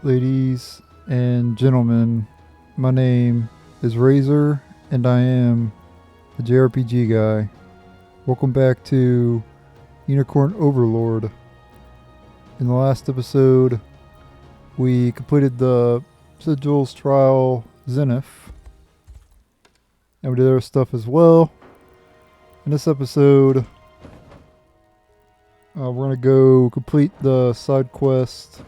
Ladies and gentlemen, my name is Razor, and I am the JRPG guy. Welcome back to Unicorn Overlord. In the last episode, we completed the Sigils Trial Zenith, and we did other stuff as well. In this episode, we're going to go complete the side quest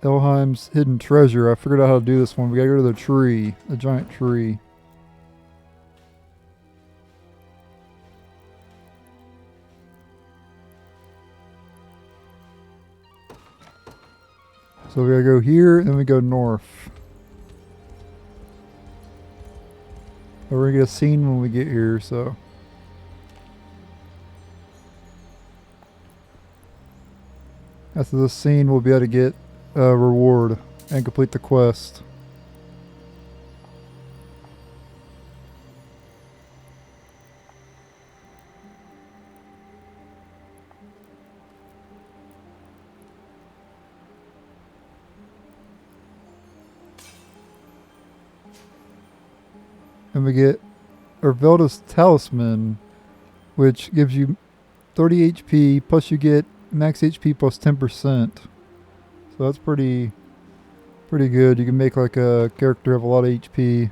Elheim's Hidden Treasure. I figured out how to do this one. We gotta go to the tree, the giant tree. So we gotta go here, and then we go north. And we're gonna get a scene when we get here, so. After this scene, we'll be able to get a reward and complete the quest. And we get Ervelda's Talisman, which gives you 30 HP, plus you get max HP plus 10%. So that's pretty good. You can make like a character have a lot of HP.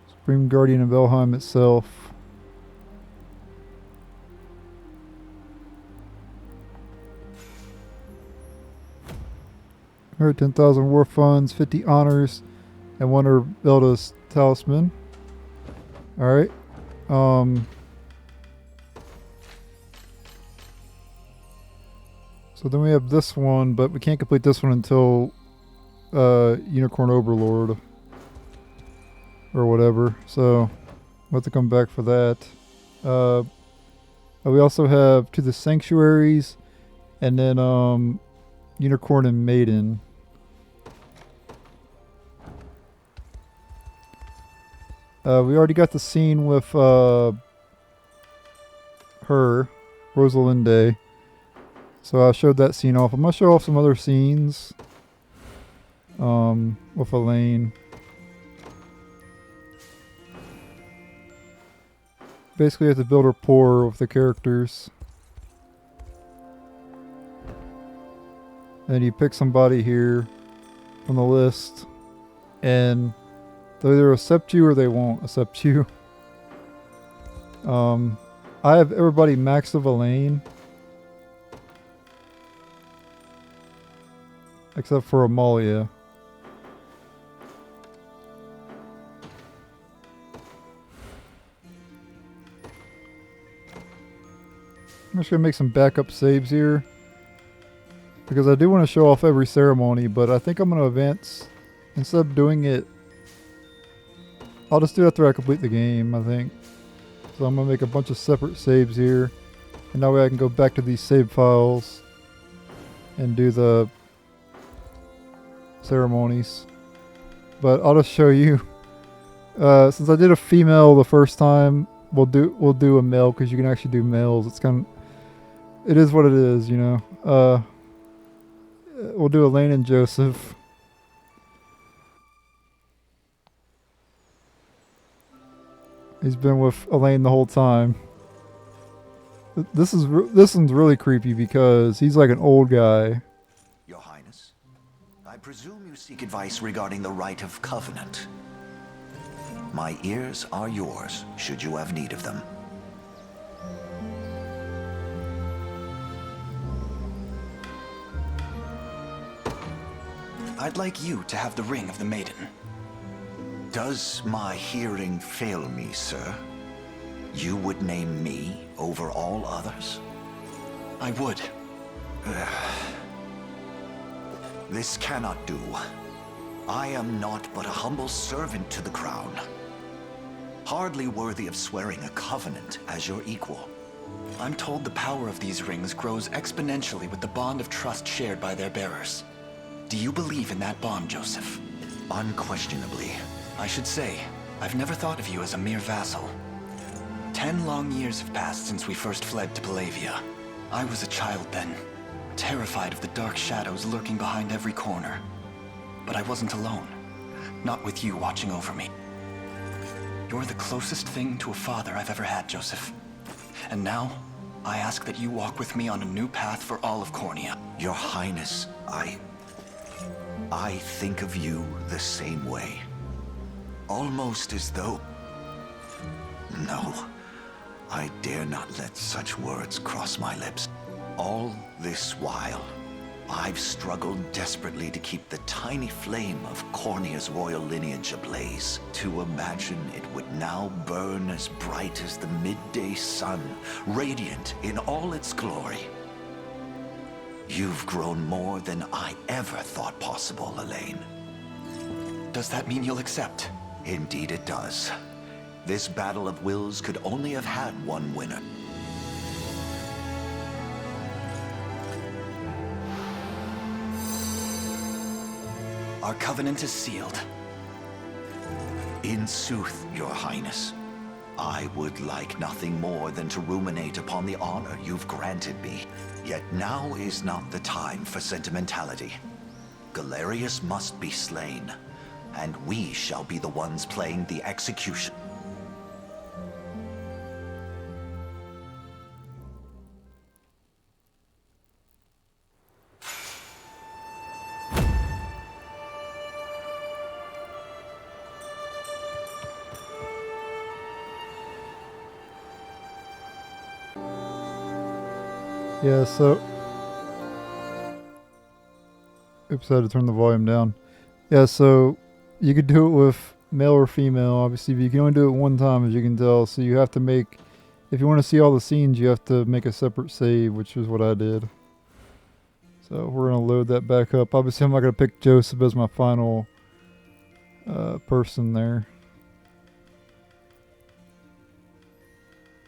Supreme Guardian of Elheim itself. Alright, 10,000 war funds, 50 honors, and one Ervelda's Talisman. Alright. So then we have this one, but we can't complete this one until Unicorn Overlord or whatever. So we'll have to come back for that. We also have to the Sanctuaries, and then Unicorn and Maiden. We already got the scene with her, Rosalinde. So I showed that scene off. I'm going to show off some other scenes with Elaine. Basically, you have to build rapport with the characters. And you pick somebody here from the list, and they'll either accept you or they won't accept you. I have everybody maxed of Elaine, except for Amalia. I'm just going to make some backup saves here, because I do want to show off every ceremony, but I think I'm going to advance. Instead of doing it, I'll just do it after I complete the game, I think. So I'm going to make a bunch of separate saves here, and that way I can go back to these save files and do the ceremonies. But I'll just show you. Since I did a female the first time, we'll do a male, because you can actually do males. It is what it is, you know. We'll do Elaine and Joseph. He's been with Elaine the whole time. This one's really creepy because he's like an old guy. Your Highness, I presume you seek advice regarding the Rite of Covenant. My ears are yours, should you have need of them. I'd like you to have the Ring of the Maiden. Does my hearing fail me, sir? You would name me over all others? I would. This cannot do. I am not but a humble servant to the crown. Hardly worthy of swearing a covenant as your equal. I'm told the power of these rings grows exponentially with the bond of trust shared by their bearers. Do you believe in that bond, Joseph? Unquestionably. I should say, I've never thought of you as a mere vassal. 10 long years have passed since we first fled to Palavia. I was a child then, terrified of the dark shadows lurking behind every corner. But I wasn't alone. Not with you watching over me. You're the closest thing to a father I've ever had, Joseph. And now, I ask that you walk with me on a new path for all of Cornea. Your Highness, I think of you the same way. Almost as though... No, I dare not let such words cross my lips. All this while, I've struggled desperately to keep the tiny flame of Cornea's royal lineage ablaze. To imagine it would now burn as bright as the midday sun, radiant in all its glory. You've grown more than I ever thought possible, Elaine. Does that mean you'll accept? Indeed it does. This battle of wills could only have had one winner. Our covenant is sealed. In sooth, Your Highness, I would like nothing more than to ruminate upon the honor you've granted me. Yet now is not the time for sentimentality. Galerius must be slain, and we shall be the ones playing the execution. Yeah, so... Oops, I had to turn the volume down. Yeah, so you could do it with male or female, obviously, but you can only do it one time, as you can tell. So you have to make... If you want to see all the scenes, you have to make a separate save, which is what I did. So we're going to load that back up. Obviously, I'm not going to pick Joseph as my final person there.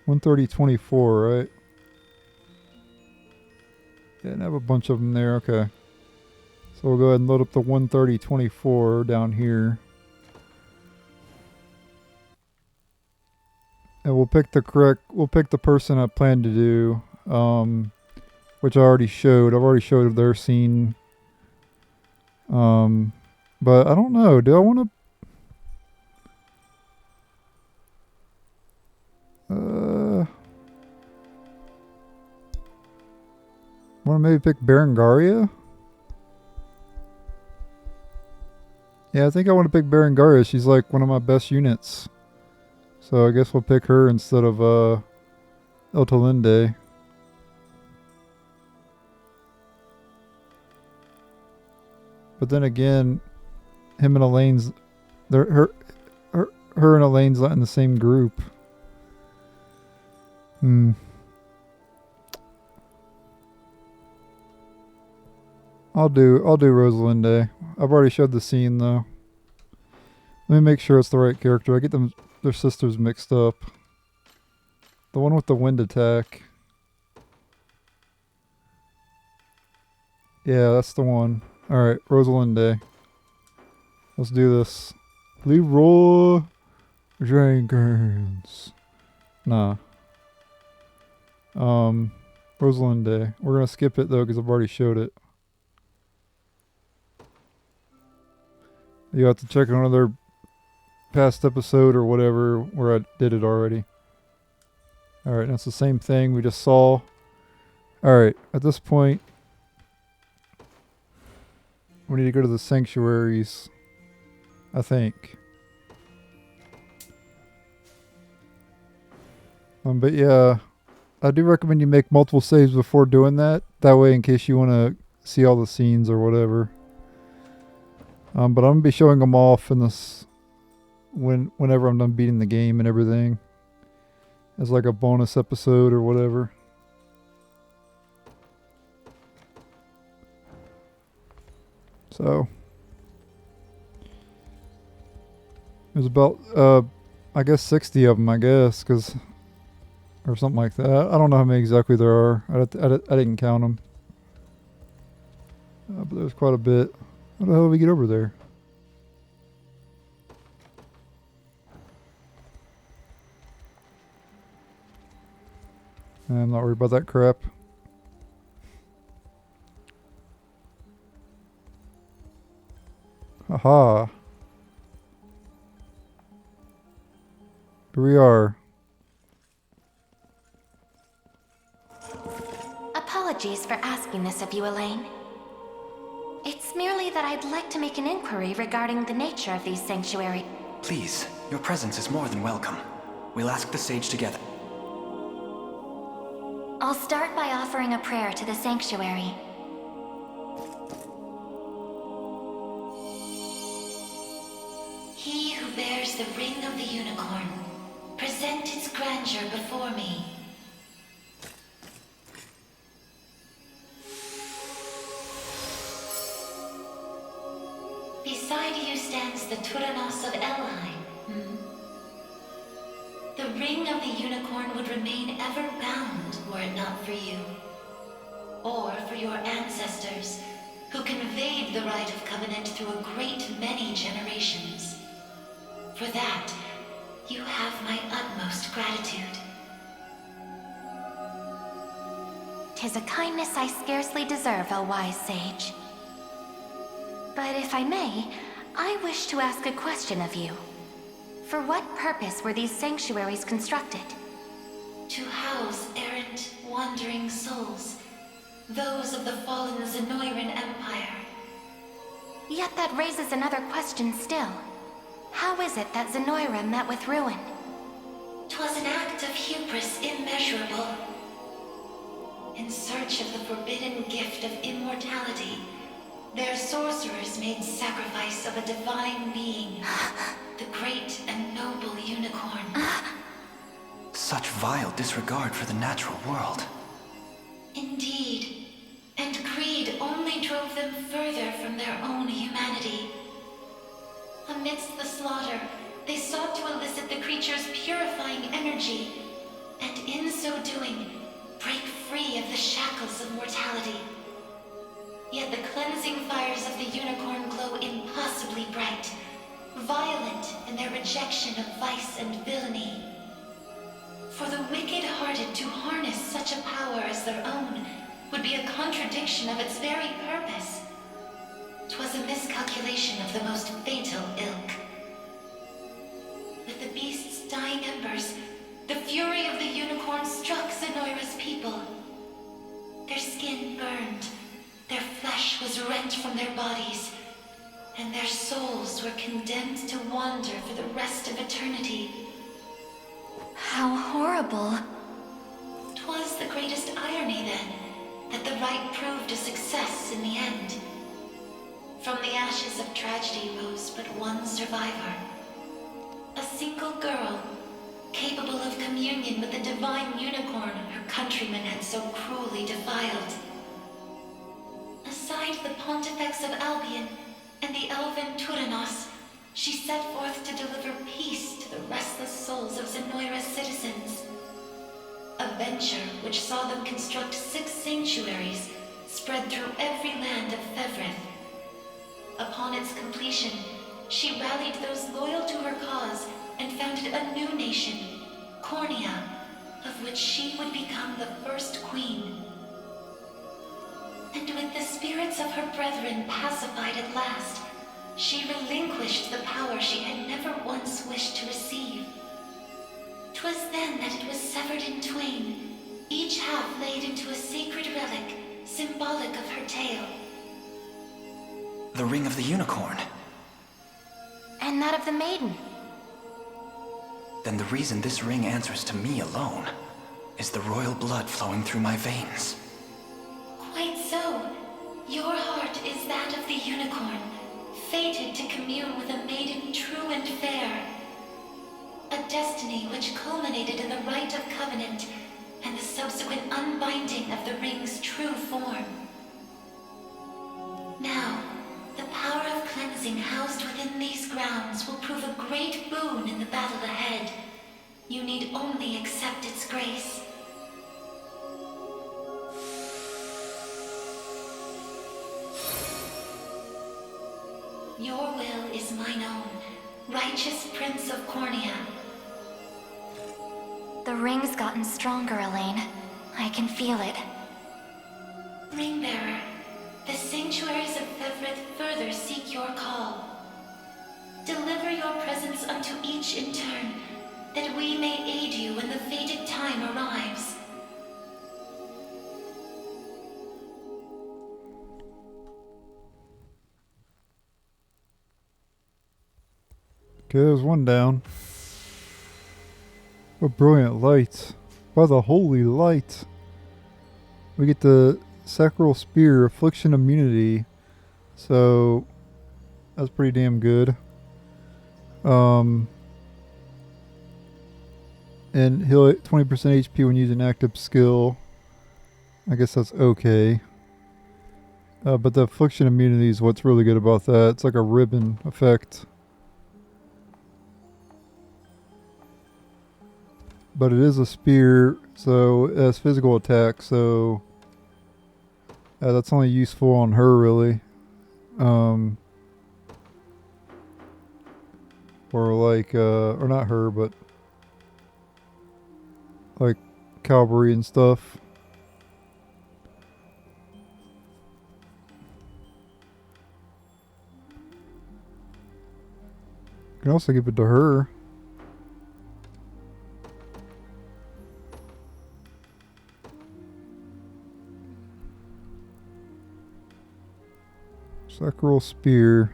130.24, right? Yeah, and I have a bunch of them there. Okay. So we'll go ahead and load up the 130.24 down here. And we'll pick the person I plan to do, which I already showed. I've already showed their scene. But I don't know. Do I want to... Want to maybe pick Berengaria? Yeah, I think I want to pick Berengaria. She's like one of my best units. So I guess we'll pick her instead of Eltalinde. But then again, him and Elaine's... her and Elaine's not in the same group. I'll do Rosalinde. I've already showed the scene though. Let me make sure it's the right character. I get their sisters mixed up. The one with the wind attack. Yeah, that's the one. Alright, Rosalinde. Let's do this. Leroy Jenkins. Nah. Rosalinde. We're gonna skip it though because I've already showed it. You have to check another past episode or whatever where I did it already. Alright, that's the same thing we just saw. Alright, at this point, we need to go to the Sanctuaries, I think. But yeah, I do recommend you make multiple saves before doing that. That way, in case you want to see all the scenes or whatever. But I'm going to be showing them off in this whenever I'm done beating the game and everything. As like a bonus episode or whatever. So. There's about, I guess 60 of them, I guess. Or something like that. I don't know how many exactly there are. I didn't count them. But there's quite a bit. How the hell do we get over there? I'm not worried about that crap. Haha. Here we are. Apologies for asking this of you, Elaine. It's merely that I'd like to make an inquiry regarding the nature of these sanctuaries. Please, your presence is more than welcome. We'll ask the sage together. I'll start by offering a prayer to the sanctuary. He who bears the ring of the unicorn, present its grandeur before me. Beside you stands the Tyrannos of Elheim. The ring of the unicorn would remain ever bound were it not for you. Or for your ancestors, who conveyed the Rite of Covenant through a great many generations. For that, you have my utmost gratitude. 'Tis a kindness I scarcely deserve, O wise sage. But if I may, I wish to ask a question of you. For what purpose were these sanctuaries constructed? To house errant, wandering souls, those of the fallen Zenoiran Empire. Yet that raises another question still. How is it that Zenoira met with ruin? 'Twas an act of hubris immeasurable. In search of the forbidden gift of immortality, their sorcerers made sacrifice of a divine being, the great and noble unicorn. Such vile disregard for the natural world. Indeed. And greed only drove them further from their own humanity. Amidst the slaughter, they sought to elicit the creature's purifying energy, and in so doing, break free of the shackles of mortality. Yet the cleansing fires of the unicorn glow impossibly bright, violent in their rejection of vice and villainy. For the wicked-hearted to harness such a power as their own would be a contradiction of its very purpose. 'Twas a miscalculation of the most fatal ilk. With the beast's dying embers, the fury of the unicorn struck Zenoira's people. Their skin burned, their flesh was rent from their bodies, and their souls were condemned to wander for the rest of eternity. How horrible. 'Twas the greatest irony, then, that the rite proved a success in the end. From the ashes of tragedy rose but one survivor. A single girl, capable of communion with the divine unicorn her countrymen had so cruelly defiled. Aside the Pontifex of Albion and the elven Tyrannos, she set forth to deliver peace to the restless souls of Zenoira's citizens. A venture which saw them construct 6 sanctuaries spread through every land of Fevrith. Upon its completion, she rallied those loyal to her cause and founded a new nation, Cornia, of which she would become the first queen. And with the spirits of her brethren pacified at last, she relinquished the power she had never once wished to receive. 'Twas then that it was severed in twain, each half laid into a sacred relic, symbolic of her tale. The ring of the unicorn. And that of the maiden. Then the reason this ring answers to me alone is the royal blood flowing through my veins. Quite so. Your heart is that of the unicorn, fated to commune with a maiden true and fair. A destiny which culminated in the Rite of Covenant and the subsequent unbinding of the ring's true form. Now, the power of cleansing housed within these grounds will prove a great boon in the battle ahead. You need only accept its grace. Your will is mine own, righteous Prince of Cornia. The ring's gotten stronger, Elaine. I can feel it. Ringbearer, the Sanctuaries of Fevrid further seek your call. Deliver your presence unto each in turn, that we may aid you when the fated time arrives. Okay, there's one down. What brilliant lights. By the holy light. We get the Sacral Spear, Affliction Immunity. So, that's pretty damn good. And heal 20% HP when using active skill. I guess that's okay. But the Affliction Immunity is what's really good about that. It's like a ribbon effect. But it is a spear, so it has physical attack, so that's only useful on her, really. Or like, or not her, but like cavalry and stuff. You can also give it to her. Sacral Spear.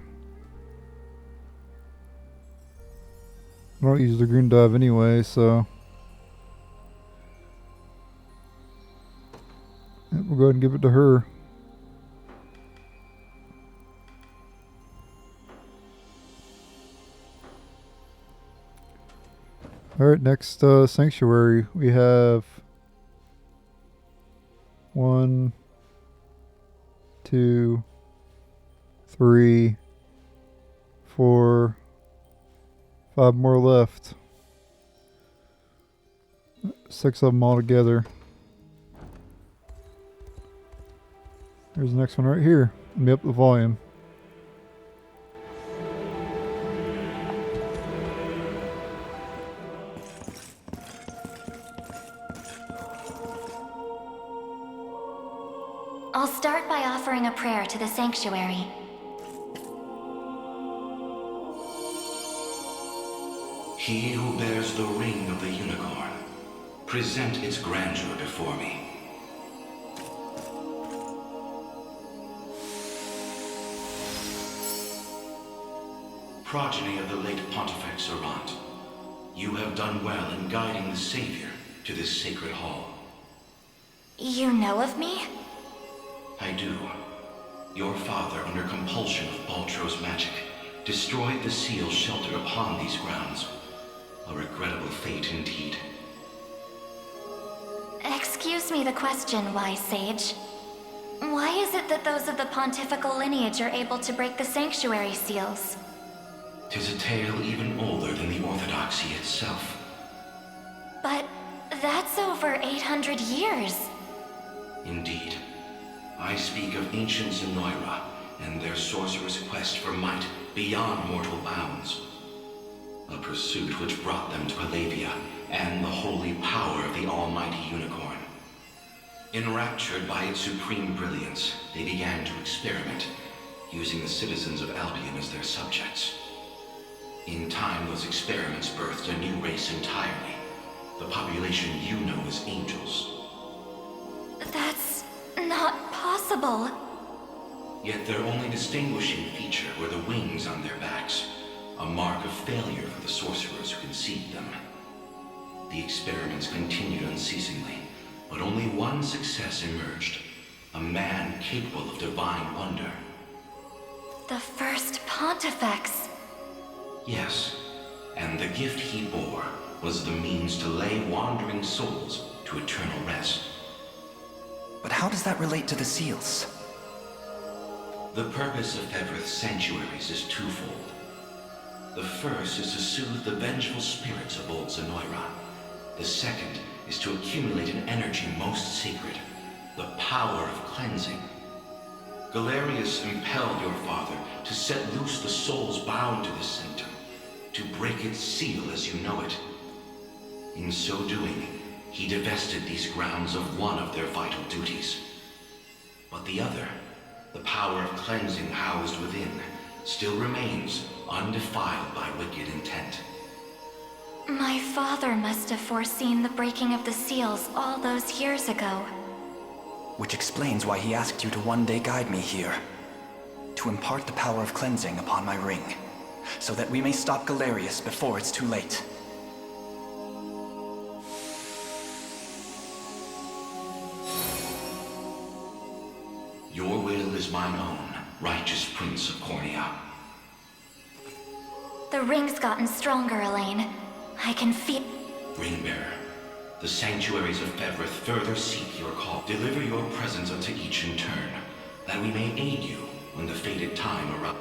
I don't use the green dive anyway, so yeah, we'll go ahead and give it to her. Alright, next Sanctuary. We have 1, 2, 3, 4, 5 more left. 6 of them all together. There's the next one right here. Let me up the volume. I'll start by offering a prayer to the Sanctuary. He who bears the ring of the Unicorn, present its grandeur before me. Progeny of the late Pontifex Errant, you have done well in guiding the Savior to this sacred hall. You know of me? I do. Your father, under compulsion of Baltro's magic, destroyed the seal sheltered upon these grounds. A regrettable fate indeed. Excuse me the question, wise sage. Why is it that those of the pontifical lineage are able to break the sanctuary seals? 'Tis a tale even older than the Orthodoxy itself. But that's over 800 years. Indeed. I speak of ancient Zenoira and their sorcerer's quest for might beyond mortal bounds. A pursuit which brought them to Palavia and the holy power of the almighty Unicorn. Enraptured by its supreme brilliance, they began to experiment, using the citizens of Albion as their subjects. In time, those experiments birthed a new race entirely. The population you know as angels. That's not possible. Yet their only distinguishing feature were the wings on their backs, a mark of failure for the sorcerers who conceived them. The experiments continued unceasingly, but only one success emerged. A man capable of divine wonder. The first Pontifex. Yes, and the gift he bore was the means to lay wandering souls to eternal rest. But how does that relate to the seals? The purpose of Fevrid's sanctuaries is twofold. The first is to soothe the vengeful spirits of old Zenoira. The second is to accumulate an energy most sacred, the power of cleansing. Galerius impelled your father to set loose the souls bound to this sanctum, to break its seal as you know it. In so doing, he divested these grounds of one of their vital duties. But the other, the power of cleansing housed within, still remains undefiled by wicked intent. My father must have foreseen the breaking of the seals all those years ago. Which explains why he asked you to one day guide me here. To impart the power of cleansing upon my ring, so that we may stop Galerius before it's too late. Your will is mine own, righteous Prince of Cornea. The ring's gotten stronger, Elaine. I can feel... Ringbearer, the Sanctuaries of Fevryth further seek your call. Deliver your presence unto each in turn, that we may aid you when the fated time arrives.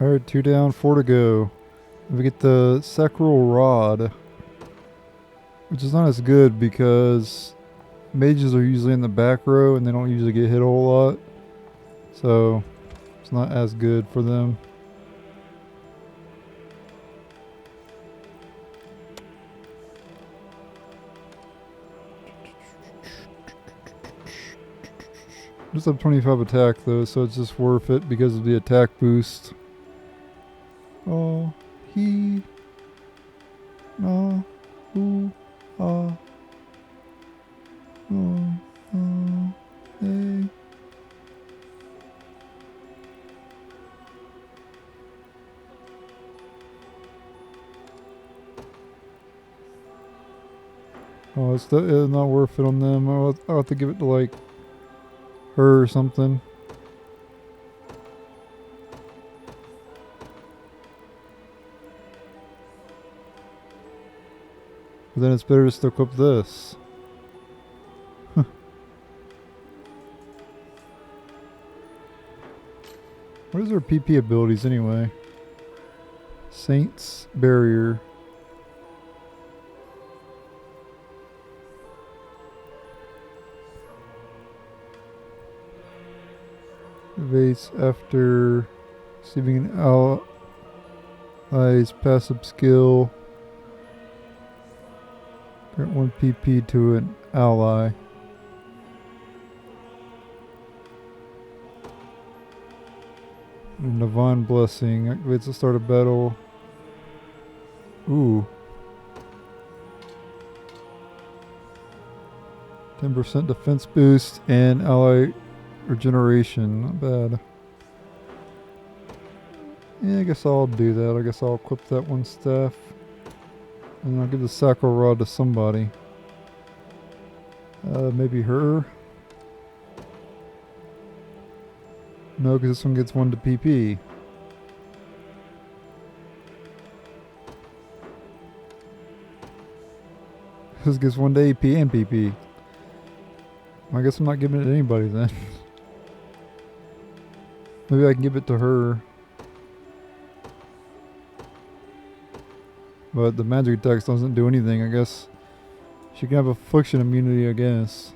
Alright, 2 down, 4 to go. We get the Sacral Rod, which is not as good because mages are usually in the back row and they don't usually get hit a whole lot. So, it's not as good for them. Just have 25 attack though, so it's just worth it because of the attack boost. Oh, he, no, ooh, ah, oh, hey. Oh, it's not worth it on them. I'll have to give it to like her or something. But then it's better to stick up this. Huh. What is their PP abilities anyway? Saint's Barrier. Evades after receiving an ally's passive skill. Grant 1 PP to an ally. And Divine Blessing activates the start of battle. Ooh. 10% defense boost and ally regeneration. Not bad. Yeah, I guess I'll do that. I guess I'll equip that one staff. And I'll give the Sacral Rod to somebody. Maybe her? No, because this one gets 1 to PP. This gets 1 to AP and PP. I guess I'm not giving it to anybody then. Maybe I can give it to her. But the magic attacks doesn't do anything, I guess. She can have affliction immunity, I guess.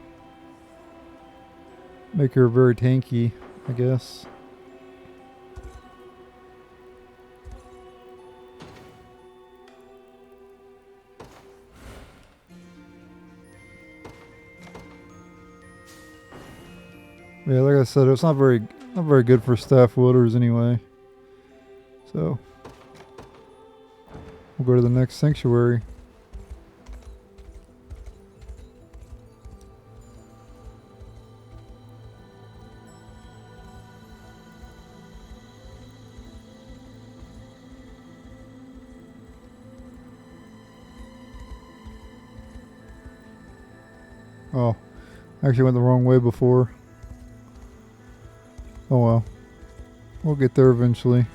Make her very tanky, I guess. Yeah, like I said, it's not very good for staff wielders anyway. So we'll go to the next sanctuary. Oh, I actually went the wrong way before. Oh well. We'll get there eventually.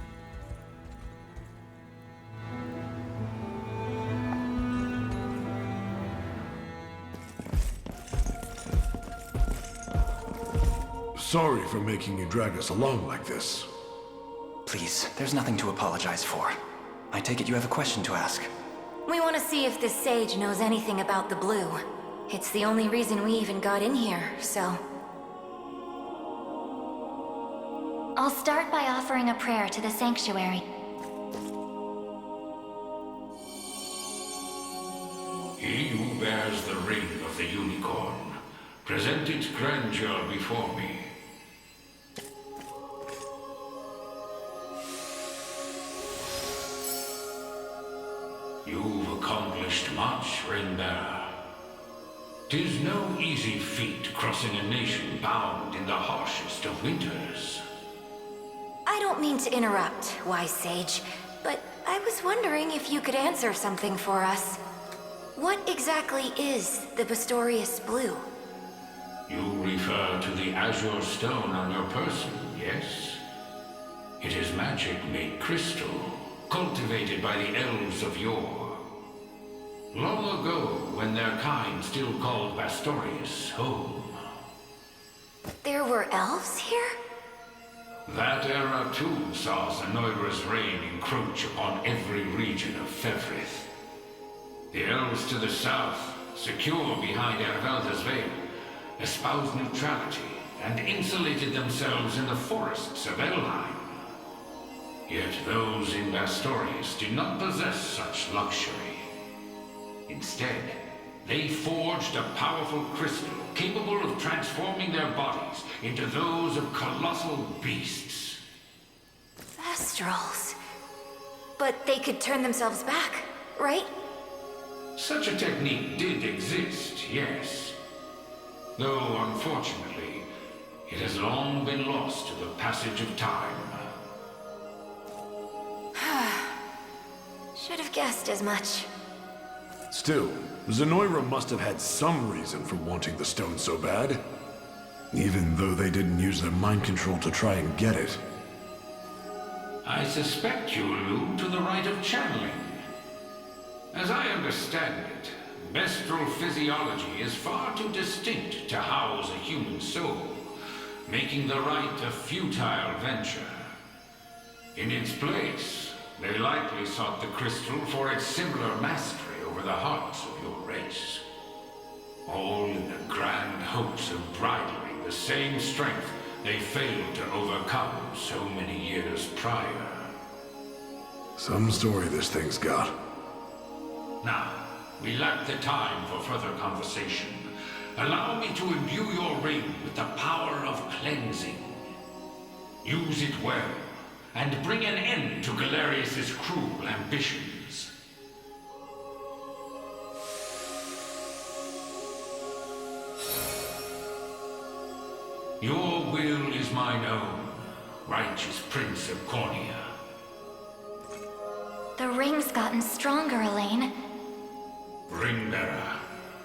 Sorry for making you drag us along like this. Please, there's nothing to apologize for. I take it you have a question to ask. We want to see if this sage knows anything about the blue. It's the only reason we even got in here, so... I'll start by offering a prayer to the Sanctuary. He who bears the ring of the Unicorn, present its grandeur before me. You've accomplished much, Ring-bearer. 'Tis no easy feat crossing a nation bound in the harshest of winters. I don't mean to interrupt, wise sage, but I was wondering if you could answer something for us. What exactly is the Bastorius Blue? You refer to the azure stone on your person, yes? It is magic made crystal, cultivated by the elves of yore. Long ago, when their kind still called Bastorius home. There were elves here? That era too saw Zenoira's reign encroach upon every region of Fevrith. The elves to the south, secure behind Ervelda's veil, espoused neutrality and insulated themselves in the forests of Elheim. Yet those in Bastorius did not possess such luxury. Instead, they forged a powerful crystal capable of transforming their bodies into those of colossal beasts. Astrals. But they could turn themselves back, right? Such a technique did exist, yes. Though, unfortunately, it has long been lost to the passage of time. Should have guessed as much. Still, Zenoira must have had some reason for wanting the stone so bad. Even though they didn't use their mind control to try and get it. I suspect you allude to the rite of channeling. As I understand it, Bestral physiology is far too distinct to house a human soul, making the rite a futile venture. In its place, they likely sought the crystal for its similar mastery over the hearts of your race. All in the grand hopes of bridling the same strength they failed to overcome so many years prior. Some story this thing's got. Now, we lack the time for further conversation. Allow me to imbue your ring with the power of cleansing. Use it well, and bring an end to Galerius's cruel ambitions. Your will is mine own, righteous Prince of Cornea. The ring's gotten stronger, Elaine. Ringbearer,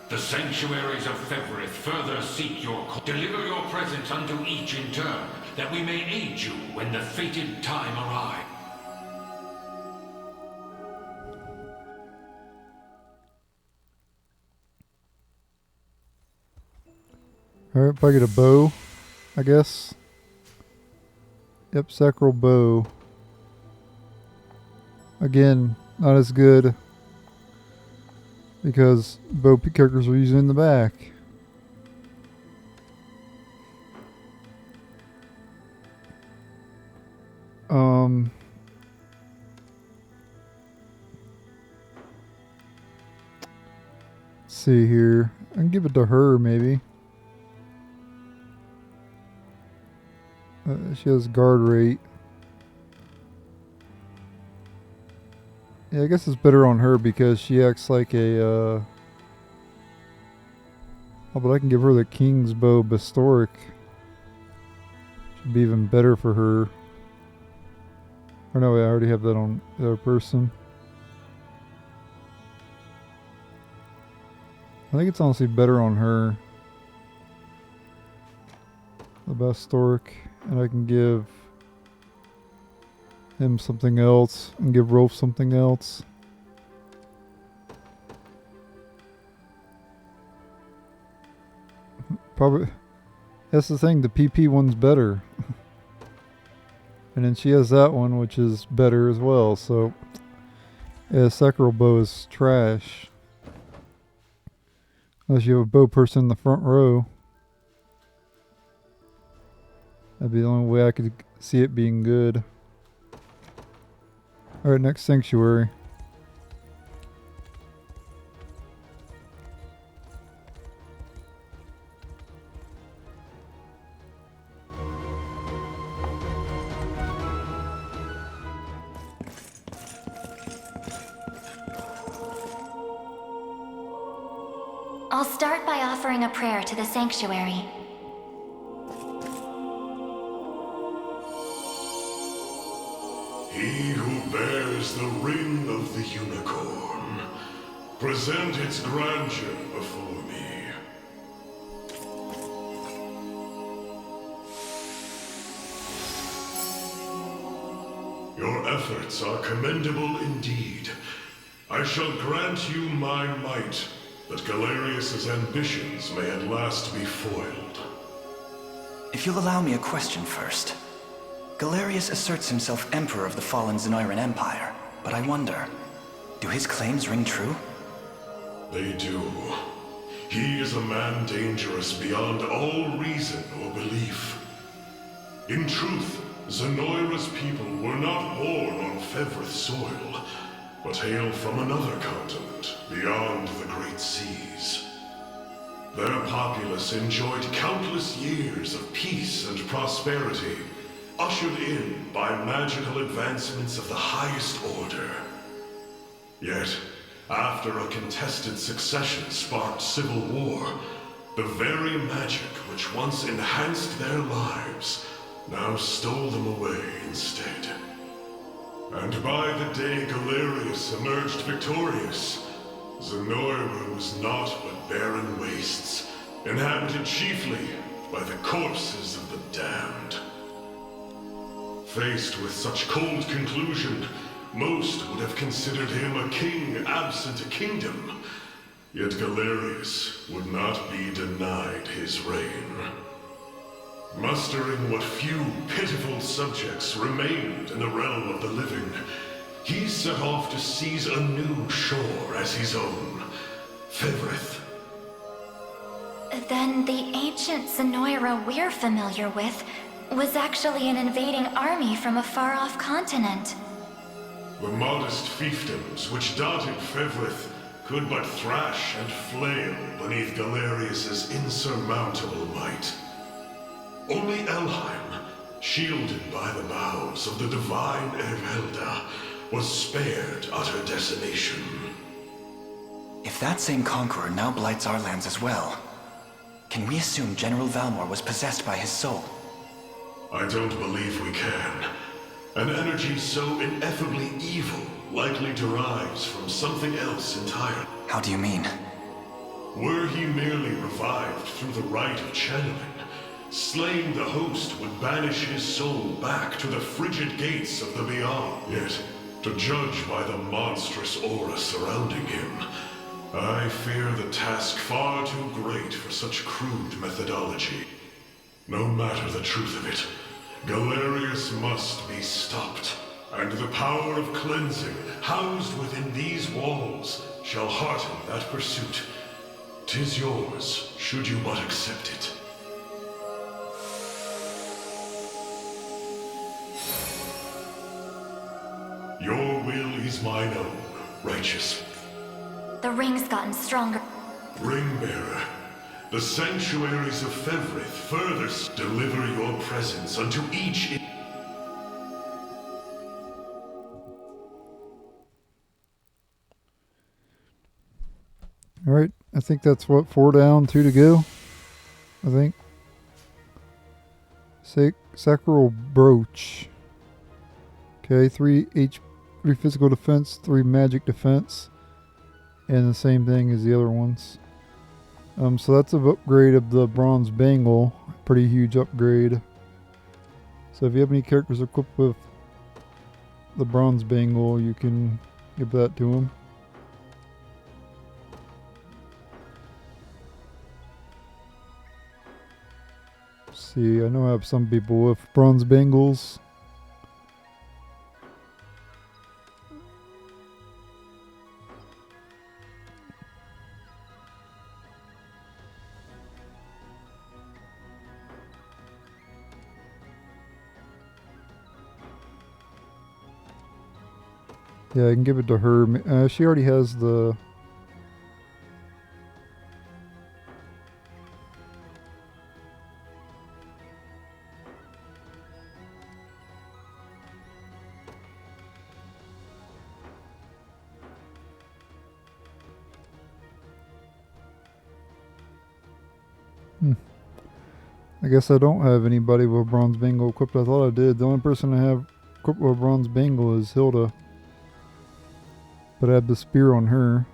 the Sanctuaries of Fevrith further seek your deliver your presence unto each in turn, that we may aid you when the fated time arrives. Alright, if I get a bow, I guess. Yep, sacral bow. Again, not as good because bow characters are usually in the back. Let's see here. I can give it to her, maybe. She has guard rate. Yeah, I guess it's better on her because she acts like a, Oh, but I can give her the King's Bow Bastoric. Should be even better for her. Or no, I already have that on the other person. I think it's honestly better on her. The Bastoric. And I can give him something else and give Rolf something else. Probably, that's the thing, the PP one's better. And then she has that one, which is better as well, so yeah, sacral bow is trash. Unless you have a bow person in the front row. That'd be the only way I could see it being good. Alright, next Sanctuary. I'll start by offering a prayer to the Sanctuary. He who bears the ring of the Unicorn, present its grandeur before me. Your efforts are commendable indeed. I shall grant you my might, that Galerius's ambitions may at last be foiled. If you'll allow me a question first. Galerius asserts himself Emperor of the fallen Zenoiran Empire, but I wonder, do his claims ring true? They do. He is a man dangerous beyond all reason or belief. In truth, Zenoira's people were not born on Fevrith soil, but hail from another continent, beyond the Great Seas. Their populace enjoyed countless years of peace and prosperity, ushered in by magical advancements of the highest order. Yet, after a contested succession sparked civil war, the very magic which once enhanced their lives now stole them away instead. And by the day Galerius emerged victorious, Zenoira was naught but barren wastes, inhabited chiefly by the corpses of the damned. Faced with such cold conclusion, most would have considered him a king absent a kingdom. Yet Galerius would not be denied his reign. Mustering what few pitiful subjects remained in the realm of the living, he set off to seize a new shore as his own, Fevrith. Then the ancient Zenoira we're familiar with was actually an invading army from a far-off continent. The modest fiefdoms which dotted Fevrith could but thrash and flail beneath Galerius's insurmountable might. Only Elheim, shielded by the boughs of the divine Erelda, was spared utter decimation. If that same conqueror now blights our lands as well, can we assume General Valmor was possessed by his soul? I don't believe we can. An energy so ineffably evil likely derives from something else entirely. How do you mean? Were he merely revived through the rite of channeling, slaying the host would banish his soul back to the frigid gates of the beyond. Yet, to judge by the monstrous aura surrounding him, I fear the task far too great for such crude methodology. No matter the truth of it, Galerius must be stopped, and the power of cleansing housed within these walls shall hearten that pursuit. 'Tis yours, should you but accept it. Your will is mine own, righteous. The ring's gotten stronger. Ringbearer, the Sanctuaries of Fevrith further deliver your presence unto each. Alright, I think that's what, 4 down, 2 to go. I think. Sacral Brooch. Okay, 3 physical defense, 3 magic defense. And the same thing as the other ones. So that's an upgrade of the bronze bangle. Pretty huge upgrade. So if you have any characters equipped with the bronze bangle, you can give that to them. See, I know I have some people with bronze bangles. Yeah, I can give it to her. She already has the... I guess I don't have anybody with a bronze bangle equipped. I thought I did. The only person I have equipped with a bronze bangle is Hilda. But I have the spear on her.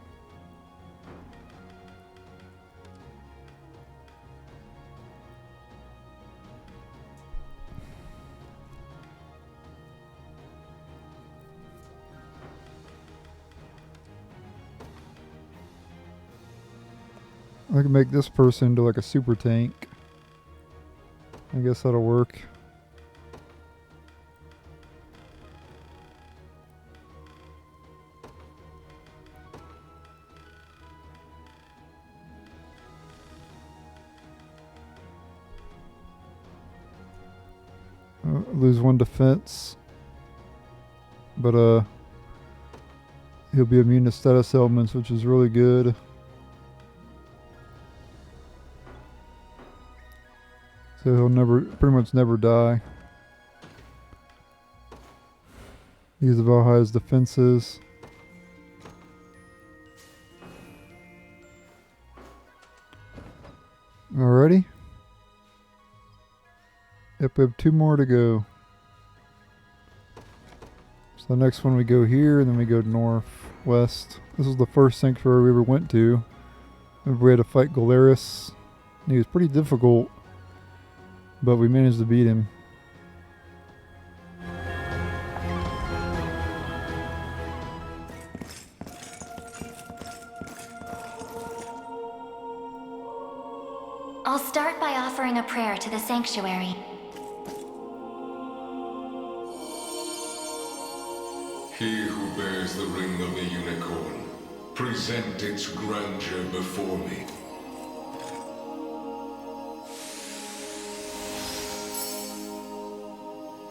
I can make this person into like a super tank. I guess that'll work. Lose 1 defense. But he'll be immune to status elements, which is really good. So he'll pretty much never die. These are how high his defense is. Alrighty. Yep, we have 2 more to go. So the next one we go here, and then we go northwest. This is the first sanctuary we ever went to. Remember we had to fight Galerius. He was pretty difficult, but we managed to beat him. I'll start by offering a prayer to the Sanctuary. He who bears the ring of a unicorn, present its grandeur before me.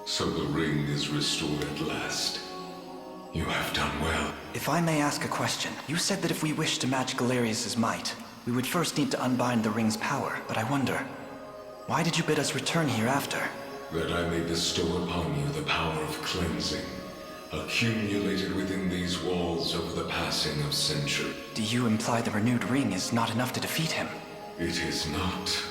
So the ring is restored at last. You have done well. If I may ask a question, you said that if we wish to match Galerius's might, we would first need to unbind the ring's power, but I wonder, why did you bid us return here after? That I may bestow upon you the power of cleansing, accumulated within these walls over the passing of centuries. Do you imply the renewed ring is not enough to defeat him? It is not.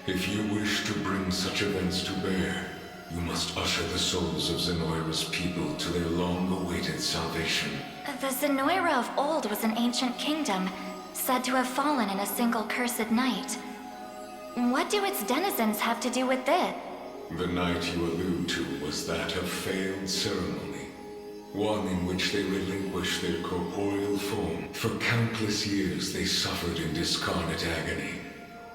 If you wish to bring such events to bear, you must usher the souls of Zenoira's people to their long-awaited salvation. The Zenoira of old was an ancient kingdom, said to have fallen in a single cursed night. What do its denizens have to do with this? The night you allude to was that of failed ceremony, one in which they relinquished their corporeal form. For countless years they suffered in discarnate agony,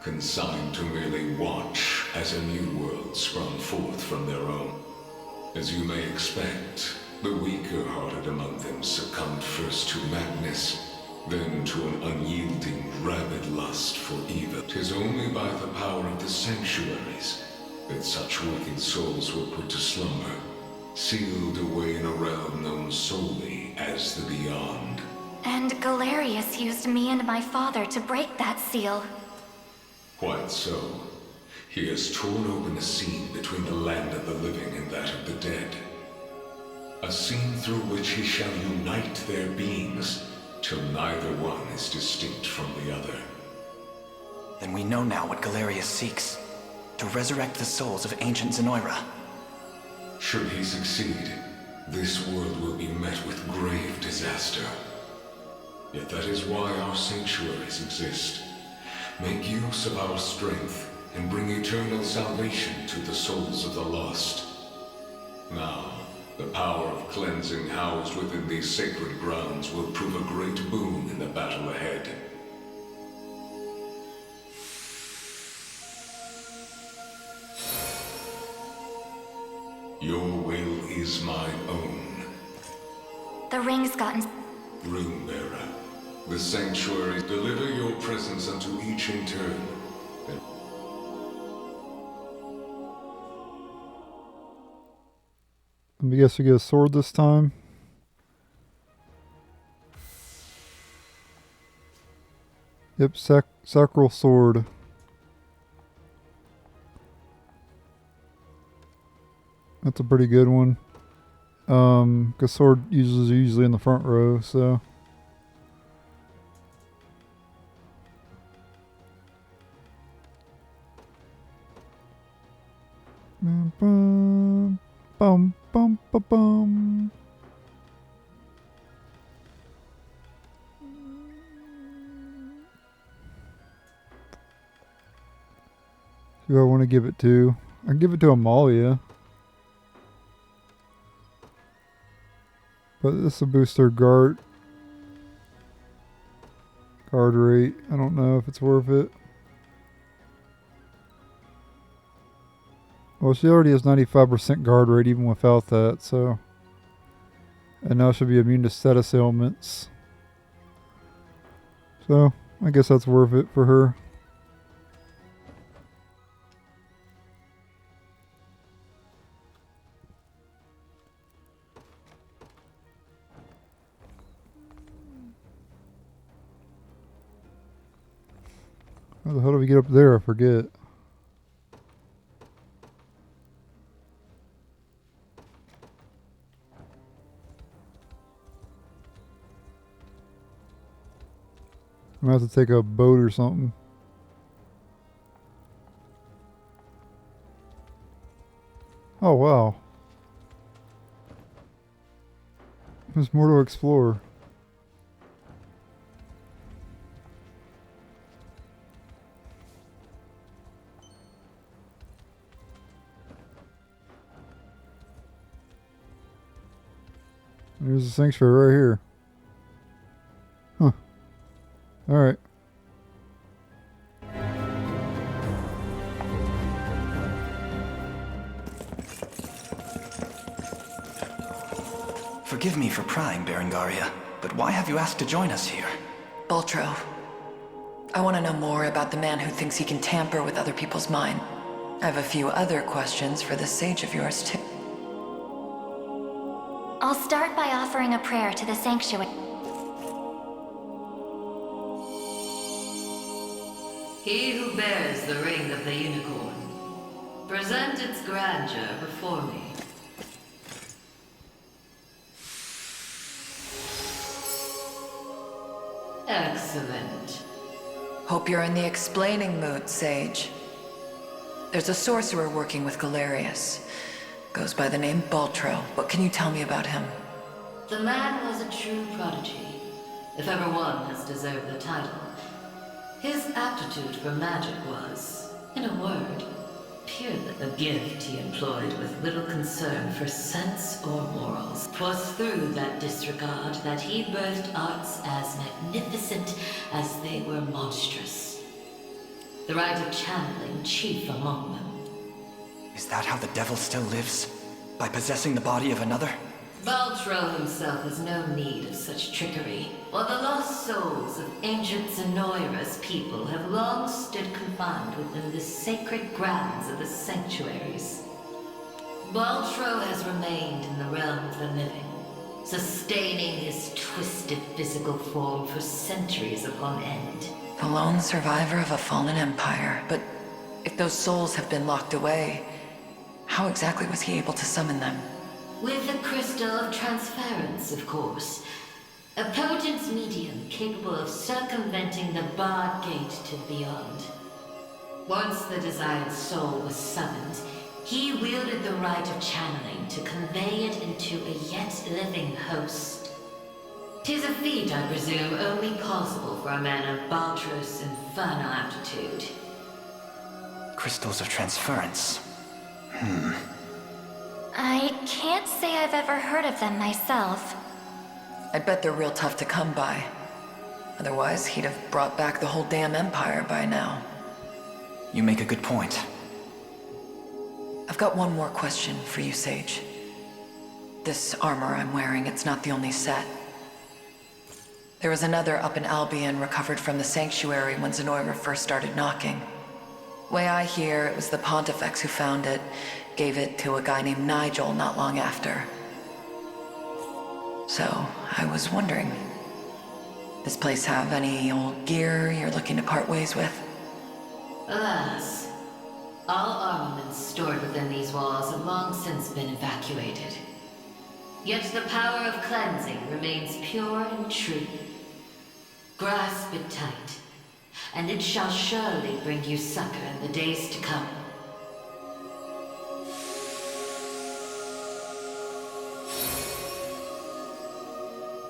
consigned to merely watch as a new world sprung forth from their own. As you may expect, the weaker-hearted among them succumbed first to madness, then to an unyielding, rabid lust for evil. 'Tis only by the power of the Sanctuaries that such wicked souls were put to slumber, sealed away in a realm known solely as the Beyond. And Galerius used me and my father to break that seal. Quite so. He has torn open a seam between the land of the living and that of the dead. A seam through which he shall unite their beings, till neither one is distinct from the other. Then we know now what Galerius seeks. To resurrect the souls of ancient Zenoira. Should he succeed, this world will be met with grave disaster. Yet that is why our sanctuaries exist. Make use of our strength and bring eternal salvation to the souls of the lost. Now, the power of cleansing housed within these sacred grounds will prove a great boon in the battle ahead. Your will is mine own. The ring's gotten... Runebearer, the sanctuary, deliver your presence unto each in turn. Let me guess we get a sword this time. Yep, Sacral Sword. That's a pretty good one. Cause sword users are usually in the front row, so. Bum, bum, bum, bum, bum, bum. Who I want to give it to? I can give it to Amalia. But this will boost her guard rate. I don't know if it's worth it. Well, she already has 95% guard rate even without that, so. And now she'll be immune to status ailments. So, I guess that's worth it for her. How the hell do we get up there? I forget. I'm gonna have to take a boat or something. Oh wow. There's more to explore. There's a sanctuary right here. Huh. Alright. Forgive me for prying, Berengaria, but why have you asked to join us here? Baltro. I want to know more about the man who thinks he can tamper with other people's mind. I have a few other questions for this sage of yours, too. I'll start by offering a prayer to the Sanctuary. He who bears the ring of the Unicorn, present its grandeur before me. Excellent. Hope you're in the explaining mood, Sage. There's a sorcerer working with Galerius. Goes by the name Baltro. What can you tell me about him? The man was a true prodigy, if ever one has deserved the title. His aptitude for magic was, in a word, purely a gift he employed with little concern for sense or morals. 'Twas through that disregard that he birthed arts as magnificent as they were monstrous. The Rite of Channeling chief among them. Is that how the devil still lives? By possessing the body of another? Baltro himself has no need of such trickery, while the lost souls of ancient Zenoira's people have long stood confined within the sacred grounds of the Sanctuaries. Baltro has remained in the realm of the living, sustaining his twisted physical form for centuries upon end. The lone survivor of a fallen empire, but if those souls have been locked away, how exactly was he able to summon them? With the Crystal of Transference, of course. A potent medium capable of circumventing the barred gate to the beyond. Once the desired soul was summoned, he wielded the Rite of Channeling to convey it into a yet living host. 'Tis a feat, I presume, only possible for a man of Baltro's infernal aptitude. Crystals of Transference. I can't say I've ever heard of them myself. I bet they're real tough to come by. Otherwise, he'd have brought back the whole damn empire by now. You make a good point. I've got one more question for you, Sage. This armor I'm wearing, it's not the only set. There was another up in Albion recovered from the Sanctuary when Zenoira first started knocking. Way I hear, it was the Pontifex who found it, gave it to a guy named Nigel not long after. So, I was wondering, This place have any old gear you're looking to part ways with? Alas, all armaments stored within these walls have long since been evacuated. Yet the power of cleansing remains pure and true. Grasp it tight, and it shall surely bring you succor in the days to come.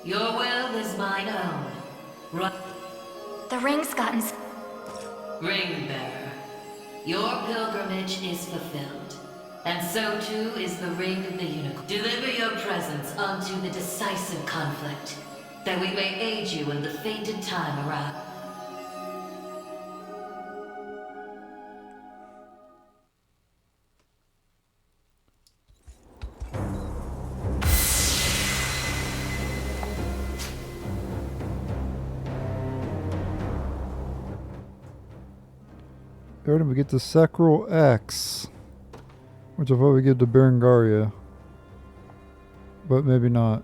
Your will is mine own. The ring's gotten... Ring bearer, your pilgrimage is fulfilled, and so too is the ring of the Unicorn. Deliver your presence unto the decisive conflict, that we may aid you when the fated time arrives. Alright, we get the Sacral Axe, which I'll probably give to Berengaria, but maybe not.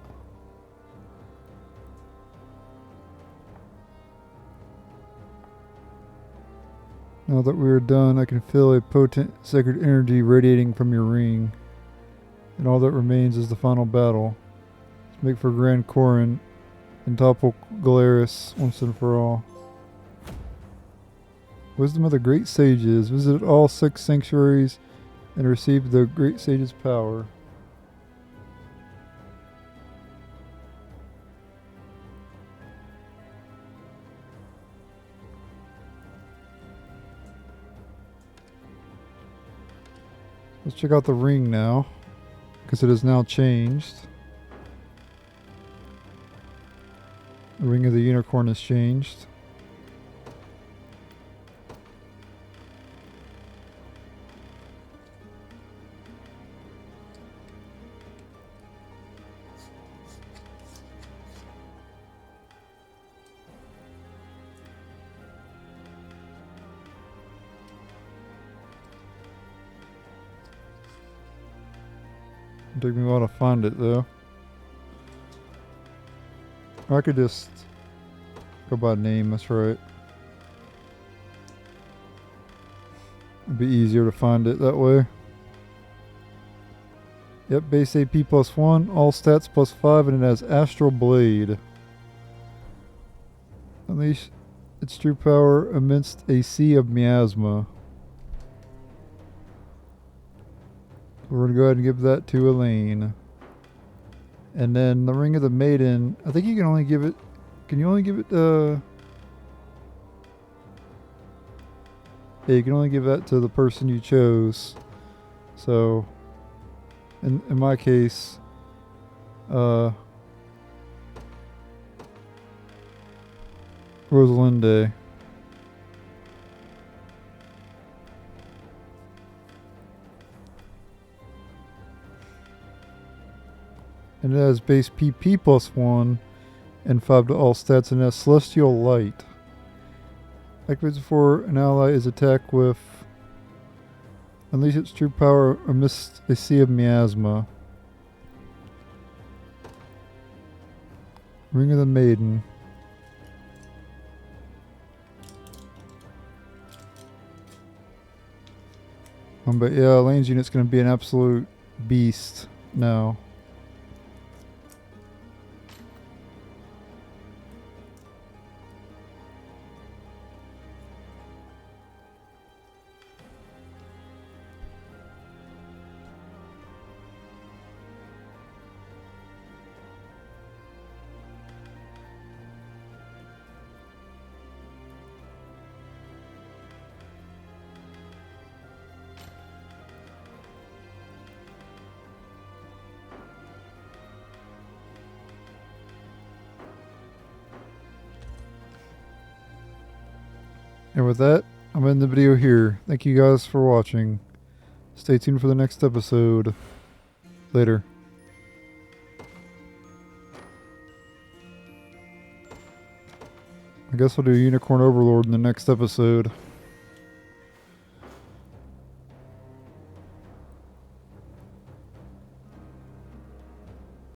Now that we are done, I can feel a potent sacred energy radiating from your ring, and all that remains is the final battle. Let's make for Grand Corin and topple Galeris once and for all. Wisdom of the Great Sages. Visit all 6 sanctuaries and receive the Great Sage's power. Let's check out the ring now, because it has now changed. The ring of the unicorn has changed. It'll take me a while to find it though. Or I could just go by name, that's right. It'd be easier to find it that way. Yep, base AP +1, all stats +5, and it has Astral Blade. Unleash its true power amidst a sea of miasma. We're going to go ahead and give that to Elaine. And then the Ring of the Maiden, I think you can only give it... Can you only give it... Yeah, you can only give that to the person you chose. So, in my case... Rosalinde. And it has base PP +1 and 5 to all stats, and it has Celestial Light. Activates before an ally is attacked with unleash its true power amidst a sea of miasma. Ring of the Maiden. But yeah, Elaine's unit's going to be an absolute beast now. And with that, I'm ending the video here. Thank you guys for watching. Stay tuned for the next episode. Later. I guess I'll do Unicorn Overlord in the next episode.